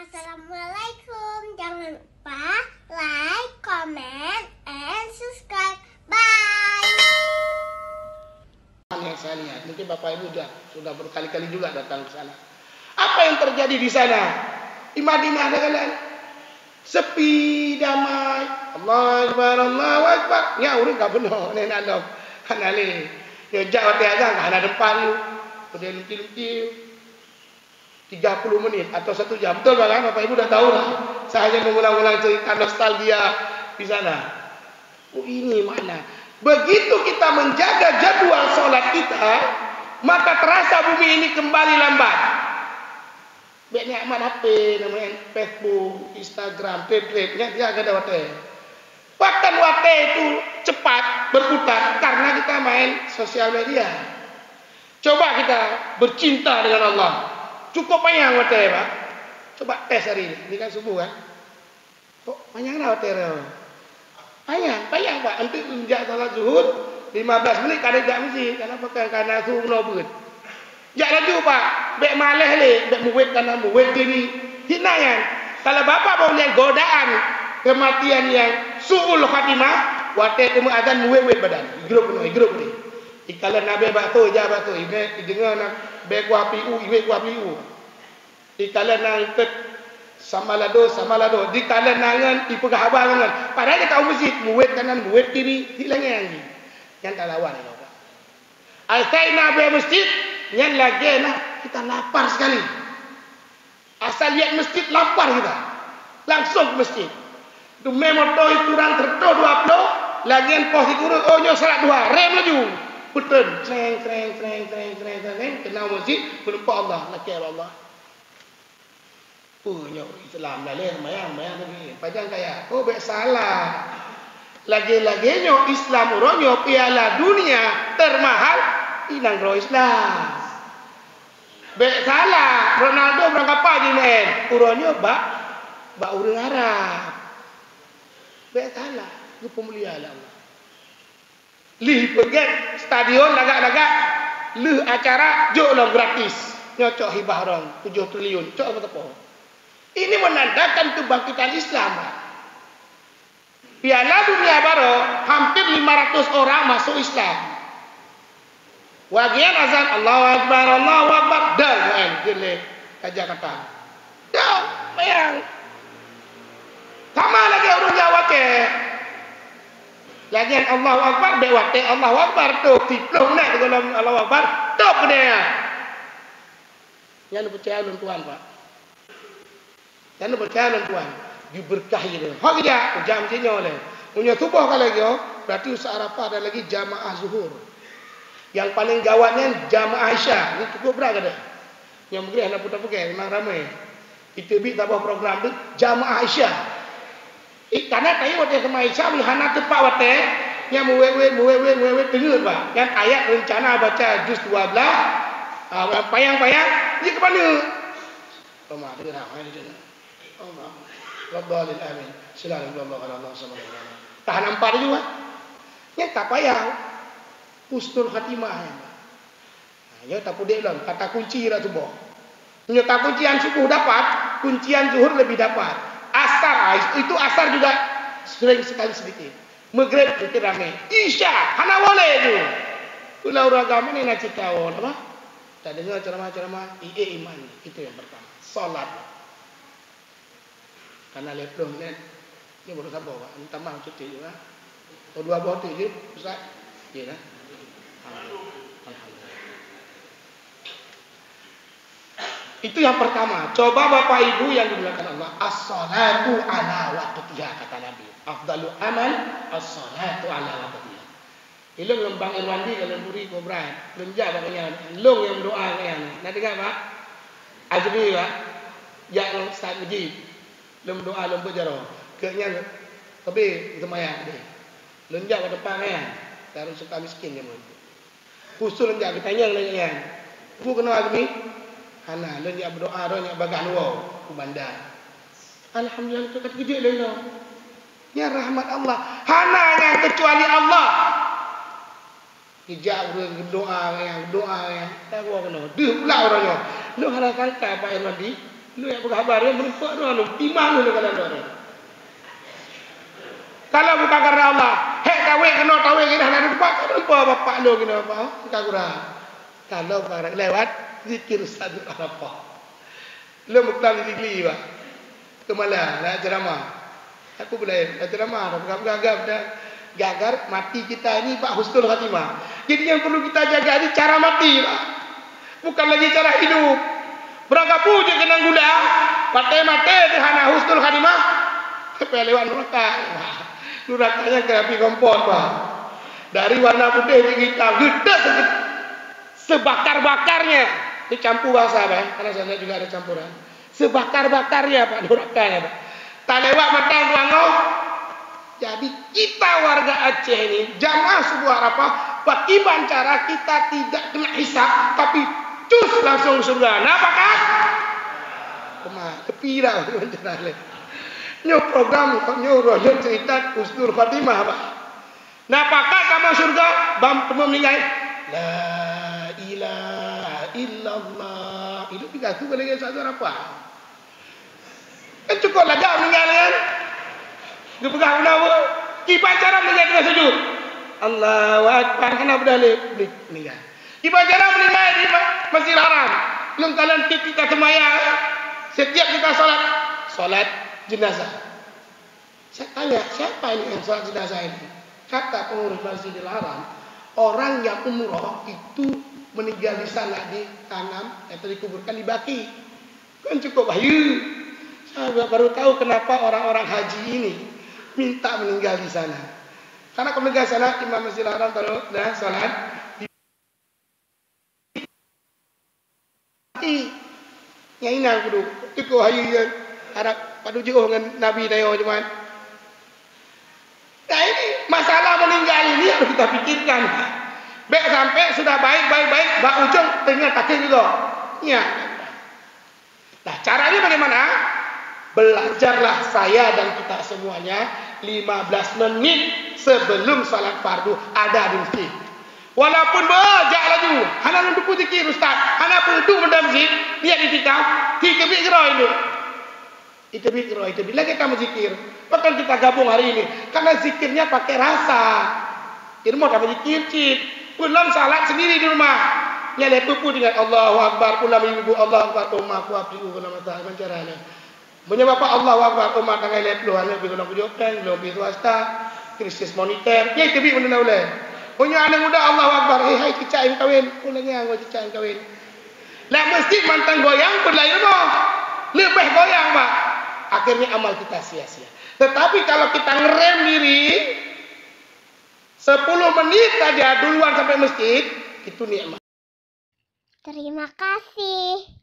Assalamualaikum. Jangan lupa like, comment, and subscribe. Bye. Yang saya lihat, mungkin Bapak Ibu sudah berkali-kali juga datang ke sana. Apa yang terjadi di sana? Di Madinah ada kalian sepi, damai. Allahu Akbar, Allahu Akbar. Ya, urut tak benar. Ni nak dok. Hanali. Yo jak hotel kan ada depan you. Udah lucu-lucu. 30 menit atau 1 jam. Betul kan? Bapak Ibu dah tahu lah. Saya hanya mengulang-ulang cerita nostalgia di sana. Oh, ini makna. Begitu kita menjaga jadwal sholat kita, maka terasa bumi ini kembali lambat. Baik nikmat HP, namanya Facebook, Instagram, tabletnya dia ada hotel. Bahkan hotel itu cepat berputar karena kita main sosial media. Coba kita bercinta dengan Allah. Cukup panjang hotel, Pak. Coba tes hari ini. Ini kan subuh kan? Kok panjang lah hotel? Panjang Pak. Untuk sejak salat zuhur 15 menit kada jak mesti. Kenapa? Karena suhu menobut. Jak laju Pak. Bek maleh le, bek muwet kana muwet diri. Hina kan? Kalau Bapak mau lihat godaan kematian yang suul khatimah, hotel temu azan muwet badan. Grup ni. Ikalan nabe batu ja batu ini dengar nak bekwa piu iwe kwa piu. Ikalan nang ket samalado di kalan nangan ipegahaba nangan. Padahal dia tahu masjid muwet kanan muwet kiri hilangnya yang yang tak lawan ni Bapak. Asai nabe masjid yang lagi nah kita lapar sekali. Asal lihat masjid lapar kita. Langsung ke masjid. Tu memoto kurang terdo 20 lagian pos ikut oh nyo salat 2 rem laju. Betul, treng, kenal masjid, berlupa Allah, laki Allah. Nyok Islam lah leh, mayang tadi. Pajang kaya, baik salah. Lagi-lagi nyok Islam uronyo piala dunia termahal inang ro Islam. Baik salah, Ronaldo berangkat pagi main, uronyo bak urang Arab. Baik salah, itu pemulia Allah. Lih peget stadion lagak-lagak lih acara jok long gratis nyocok hibah orang 7 triliun cok apa tepo ini menandakan kebangkitan Islam Pak. Piala dunia baru hampir 500 orang masuk Islam wagian azan Allahu Akbar dan main gile aja kata dah bayang sama lagi orang Jawa ke lagian Allahu Akbar dewate Allahu Akbar tu tiplong nak dalam Allahu Akbar tok dia. Yang percaya dengan Tuhan Pak. Yang percaya dengan Tuhan diberkahi dia. Hak dia jam sinyo le. Punya subuh kalau lagi berarti usaha Arafah ada lagi jamaah zuhur. Yang paling gawatnya jamaah Aisyah. Ini cukup berapa dah? Yang mungkin anak putar-putar memang ramai. Itu bi tabah program tu jamaah Aisyah. Karena tadi waktu sama Aisyah hana tepat waktu yang muwe dengar Pak. Yang ayat rencana baca juz 12 payang-payang dia ke mana? Allah dengar Allah. Rabbul alamin. Sallallahu alaihi wasallam. Tak nampak juga. Yang tak payah. Husnul khatimah ya. Ya tak pudek lah kata kunci dah subuh. Punya tak kuncian subuh dapat, kuncian zuhur lebih dapat. Asar, itu asar juga sering sekali sedikit. Maghrib sedikit ramai. Isya, hana boleh tu. Ulah orang agama ni nak cerita apa? Tak dengar ceramah-ceramah, iman. Itu yang pertama. Salat. Karena leplong ni, ni baru sabar Pak. Minta maaf cuti juga. Oh 2 buah tu je, Ustaz. Ya lah. Itu yang pertama. Coba Bapak Ibu yang dimuliakan Allah. As-salatu ala waqtiha kata Nabi. Afdalu amal as-salatu ala waqtiha. Ilung lembang Irwandi kalau buri kobra. Lenja baknya. Long yang doa yang. Nak dengar Pak? Azmi Pak. Yang Ustaz Mujib. Lem doa lem berjaro. Keknya tapi semayang dia. Lenja ke depan kan. Taruh suka miskin dia. Khusus lenja kita tanya lenja. Ku kenal Azmi? Hana lenja berdoa ronya bagan wow ku bandar. Alhamdulillah tu kata kejut lelo. Ya rahmat Allah. Hana yang kecuali Allah. Hijab doa yang tak gua kena. Deh pula orangnya. Lu harakan tak Pak Irwandi Lu yang berkabar yang merupakan lu timang lu kalian orang. Kalau bukan karena Allah, hei tawe kena tawe kena nak lupa bapak lu kena apa? Kita kurang. Kalau barang lewat zikir satu apa? Lu muktam zikri pak. Kemana? Nak ceramah. Aku boleh nak ceramah. Gagap dah. Gagar mati kita ini Pak husnul khatimah. Jadi yang perlu kita jaga ini cara mati Pak. Bukan lagi cara hidup. Berangkat puja kena gula, mate-mate dihana husnul khatimah. Sampai lewat neraka. Nerakanya ke api kompor Pak. Dari warna putih ke hitam, gede sebakar-bakarnya. Itu campur bahasa Pak, karena saya juga ada campuran. Sebakar-bakarnya Pak nerakanya Pak. Tak lewat matang tuango. Jadi kita warga Aceh ini jamaah sebuah Arafah, bagaimana cara kita tidak kena hisab tapi cus langsung surga. Napa kan? Kepira mencerale. Nyo program nyo rojo cerita husnul khatimah Pak. Napa kan kamu surga bam meninggal. La ilaha illallah. Itu tiga tu boleh satu Arafah. Kan cukup lah dah meninggal kan? Dia pegang nama. Kipas cara meninggal sujud. Allahu Akbar. Kena berdalih. Meninggal. Kipas cara meninggal di Masjidil Haram. Belum kalian kita semayang. Setiap kita solat jenazah. Saya tanya, siapa ini yang solat jenazah ini? Kata pengurus Masjidil Haram, orang yang umroh itu meninggal di sana ditanam atau dikuburkan di baki. Kan cukup bayu. Saya baru tahu kenapa orang-orang haji ini minta meninggal di sana. Karena kalau meninggal di sana, Imam Masjidil Haram taruh dah salat di yang inang kudu. Itu hayu yang harap padu jauh dengan Nabi dayo cuman. Nah ini masalah meninggal ini harus kita pikirkan. Baik sampai sudah baik, bak ujung dengan takdir juga. Ya. Nah caranya bagaimana? Belajarlah saya dan kita semuanya 15 menit sebelum salat fardu ada di masjid. Walaupun bajak laju, hana nunduk zikir ustaz, hana duduk pada masjid, dia ditikam, dikebik gerai itu. Itu gerai itu bila kita zikir, bahkan kita gabung hari ini karena zikirnya pakai rasa. Irmo tak zikir cip, belum salat sendiri di rumah. Nyale pupu dengan Allahu Akbar, ulam ibu Allahu Akbar, umma ku abdi ulama ta mancarana. Menyebab Allah Akbar umat tangai lep lu hanya bilang kujokan belum itu swasta krisis moneter ya itu bi menena oleh punya anak muda Allah Akbar hai cicain kawin ulangnya nggo cicain kawin lah masjid mantang goyang pun lain mo lebih goyang Pak akhirnya amal kita sia-sia tetapi kalau kita ngerem diri 10 menit saja duluan sampai masjid itu nikmat. Terima kasih.